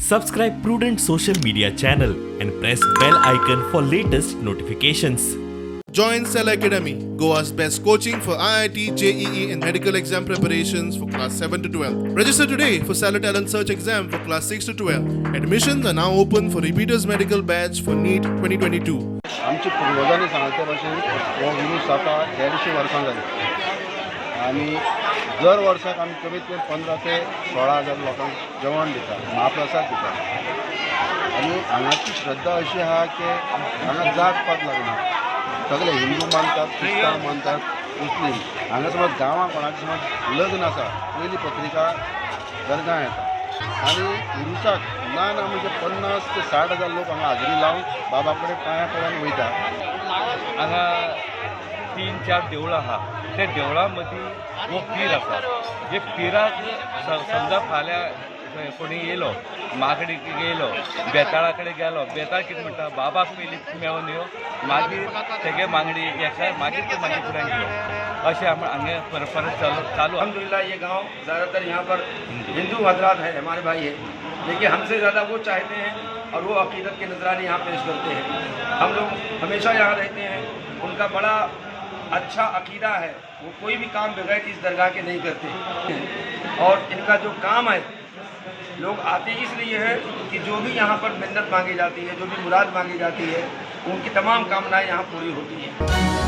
Subscribe Prudent Social Media channel and press bell icon for latest notifications. Join Cell Academy, Goa's best coaching for IIT, JEE, and medical exam preparations for class 7 to 12. Register today for Cell Talent Search exam for class 6 to 12. Admissions are now open for repeaters medical batch for NEET 2022. आमची पूर्वजांनी सांगले भाशेन हो विरूस आता 150 वर्सां जाली आनी दर वर्साक आमी कमीत कमी 15 ते 16,000 लोकांक जेवण दिता, महाप्रसाद दिता. आनी हांगाची श्रद्धा अशी आहा की हांगा जात पात लागना. सगळे हिंदू मानतात, क्रिस्तांव मानतात, मुस्लीम. हांगा समज गांवां कोणाचें समज लग्न आसा पयली पत्रिका दर्गा येता आनी उरुसाक ना म्हणजे 50 ते 60,000 लोक हांगा हाजरी लावन बाबा कडेन पांयां पडून वयता. हांगा 3-4 देवळां आहा. त्या देवळां मदीं हो पीर आसा. जे पिराक समजा फाल्यां कोणी येयलो, मागडी गेलो, बेताळा कडेन गेलो, बेताळ कितें म्हणटा, बाबाक पयलीं मेळोन यो, मागीर तेगे मागणी येता, मागीर तूं मागीर फुडें यो. अशें हांगा परंपरा चालू. अल्हम्दुलिल्लाह ये गांव ज़्यादातर यहाँ पर हिंदू हजरात हैं, हमारे भाई हैं, लेकिन हमसे ज़्यादा वो चाहते हैं और वो अकीदत के नजराने यहाँ पेश करते हैं. हम लोग हमेशा यहाँ रहते हैं. उनका बड़ा अच्छा अकीदा है. वो कोई भी काम बगैर इस दरगाह के नहीं करते और इनका जो काम है लोग आते इसलिए है कि जो भी यहाँ पर मिन्नत मांगी जाती है, जो भी मुराद मांगी जाती है, उनकी तमाम कामनाएं यहाँ पूरी होती हैं.